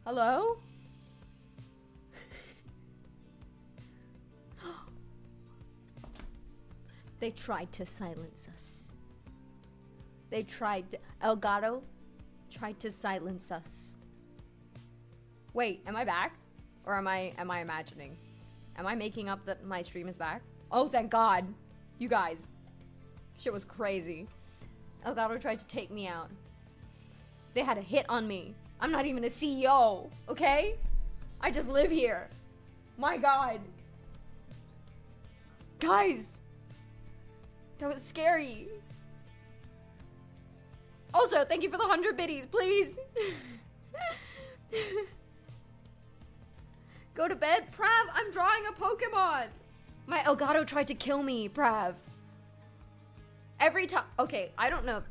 Hello? They tried to silence us. Elgato tried to silence us. Wait, am I back? Or am I imagining? Am I making up that my stream is back? Oh, thank God. You guys. Shit was crazy. Elgato tried to take me out. They had a hit on me. I'm not even a CEO, okay? I just live here. My God. Guys. That was scary. Also, thank you for the 100 biddies, please. Go to bed? Prav, I'm drawing a Pokemon. My Elgato tried to kill me, Prav. Every time. Okay, I don't know.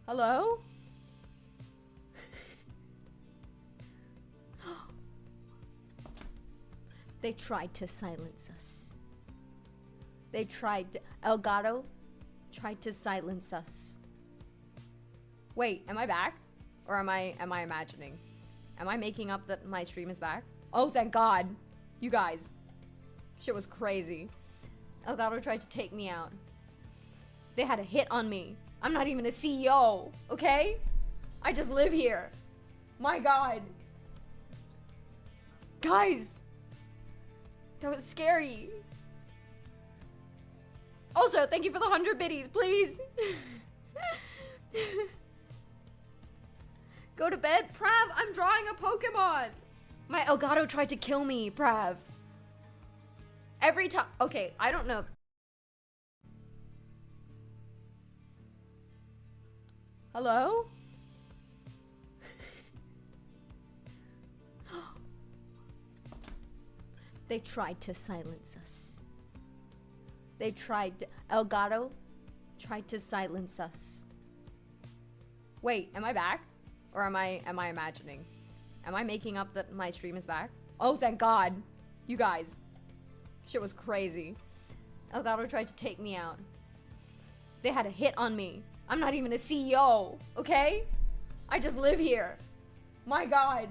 Hello? They tried to silence us. Elgato tried to silence us. Wait, am I back? Or am I imagining? Am I making up that my stream is back? Oh, thank God. You guys. Shit was crazy. Elgato tried to take me out. They had a hit on me. I'm not even a CEO, okay? I just live here. My God. Guys. That was scary. Also, thank you for the 100 biddies, please. Go to bed? Prav, I'm drawing a Pokemon. My Elgato tried to kill me, Prav. Every time. Okay, I don't know. Hello? They tried to silence us. Elgato tried to silence us. Wait, am I back? Or am I imagining? Am I making up that my stream is back? Oh, thank God. You guys. Shit was crazy. Elgato tried to take me out. They had a hit on me. I'm not even a CEO, okay? I just live here. My God.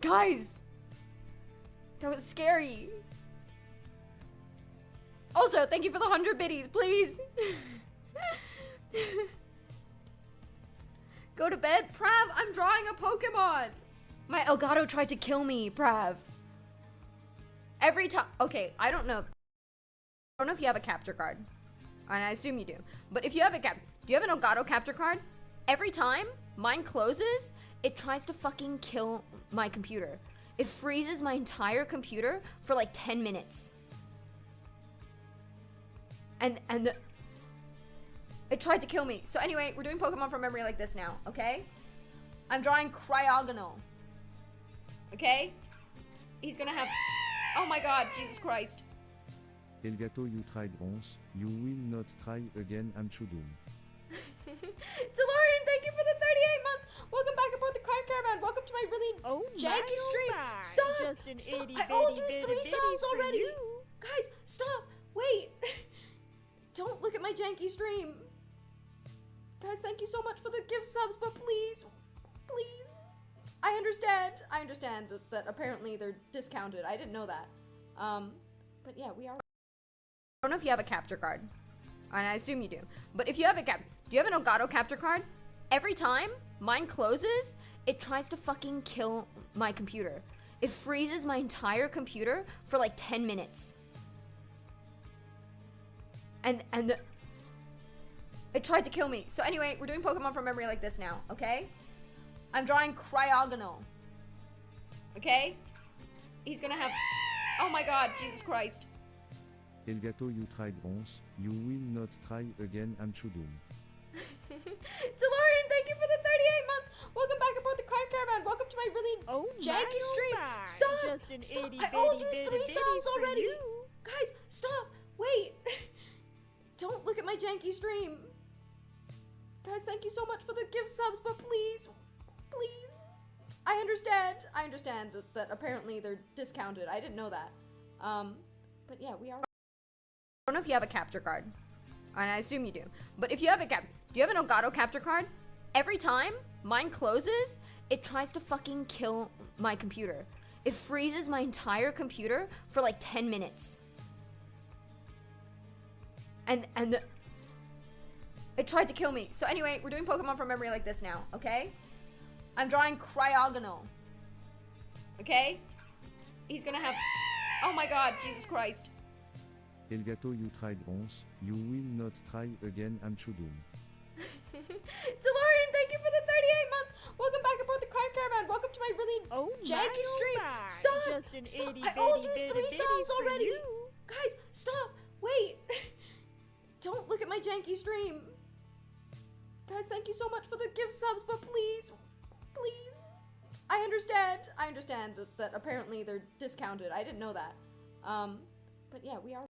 Guys. That was scary. Also, thank you for the 100 biddies, please. Go to bed? Prav, I'm drawing a Pokemon. My Elgato tried to kill me, Prav. Every time. Okay, I don't know. I don't know if you have a capture card. And I assume you do. But if you have do you have an Elgato capture card? Every time mine closes, it tries to fucking kill my computer. It freezes my entire computer for like 10 minutes. It tried to kill me. So anyway, we're doing Pokemon from memory like this now, okay? I'm drawing Cryogonal. Okay? He's gonna have... Oh my God, Jesus Christ. Elgato, you tried once, you will not try again, Amchudum. Delorian, thank you for the 38 months. Welcome back aboard the Card Caravan. Welcome to my really janky stream. Stop! Just an Stop! itty I owe bitty you bitty 3 songs bitties for already. you. Guys, stop! Wait! Don't look at my janky stream. Guys, thank you so much for the gift subs, but please, please. I understand that apparently they're discounted. I didn't know that. But yeah, we are. I don't know if you have a capture card. And I assume you do. But if you have do you have an Elgato capture card? Every time mine closes, it tries to fucking kill my computer. It freezes my entire computer for like 10 minutes. It tried to kill me. So anyway, we're doing Pokemon from memory like this now, okay? I'm drawing Cryogonal. Okay? He's gonna have... Oh my God, Jesus Christ. Elgato, you tried once, you will not try again, Amchudum. Delorian, thank you for the 38 months. Welcome back aboard the Card Caravan. Welcome to my really janky stream. Stop! Just an Stop! itty I owe bitty you bitty 3 bitties songs for already. you. Guys, stop! Wait! Don't look at my janky stream. Guys, thank you so much for the gift subs, but please, please. I understand that apparently they're discounted. I didn't know that. But yeah, we are. I don't know if you have a capture card. And I assume you do. But if you have a do you have an Elgato capture card? Every time mine closes, it tries to fucking kill my computer. It freezes my entire computer for like 10 minutes. And it tried to kill me. So anyway, we're doing Pokemon from memory like this now, okay? I'm drawing Cryogonal. Okay? He's gonna have... Oh my god, Jesus Christ. Elgato, you tried once, you will not try again, Amchudum. Delorian, thank you for the 38 months. Welcome back aboard the Crime Caravan. Welcome to my really janky stream. Stop! Stop! I owed you 3 songs already. Guys, stop! Wait! Don't look at my janky stream. Guys, thank you so much for the gift subs, but please, please. I understand that apparently they're discounted. I didn't know that. But yeah, we are.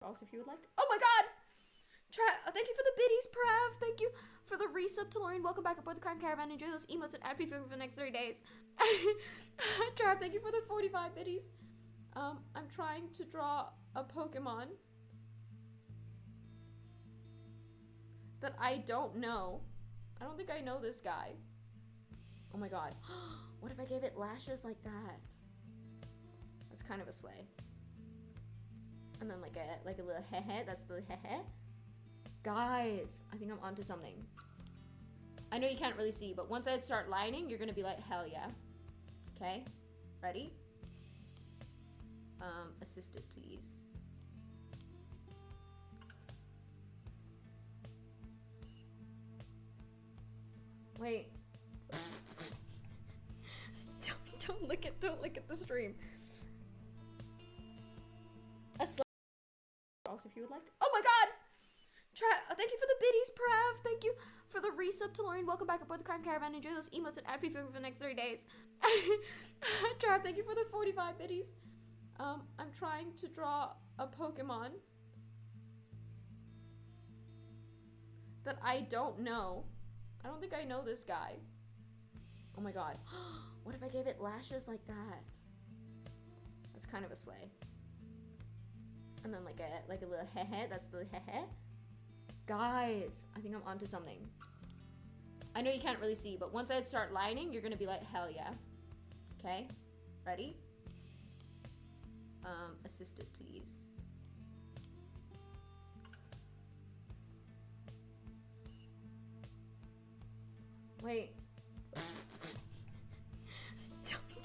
Also, if you would like. Oh my god! Thank you for the biddies, Prav. Thank you for the resub to Lauren. Welcome back aboard the Crime Caravan. Enjoy those emotes and ad-free film for the next 3 days. Trav, thank you for the 45 biddies. I'm trying to draw a Pokemon that I don't know. I don't think I know this guy. Oh my god. What if I gave it lashes like that? That's kind of a slay. And then like a little heh-heh. That's the heh-heh. Guys, I think I'm onto something. I know you can't really see, but once I start lining, you're gonna be like, hell yeah. Okay? Ready? Assisted, please. Wait. Don't look at the stream. Also, if you would like. Oh my god! Thank you for the biddies, Prav. Thank you for the resub to Lauren. Welcome back aboard the Crime Caravan. Enjoy those emotes and ad-free film for the next 3 days. Trav, thank you for the 45 biddies. I'm trying to draw a Pokemon that I don't know. I don't think I know this guy. Oh my god. What if I gave it lashes like that? That's kind of a slay. And then like a little heh-heh. That's the heh-heh. Guys, I think I'm onto something. I know you can't really see, but once I start lining, you're gonna be like, hell yeah. Okay? Ready? Assisted, please. Wait.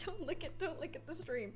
Don't look at the stream.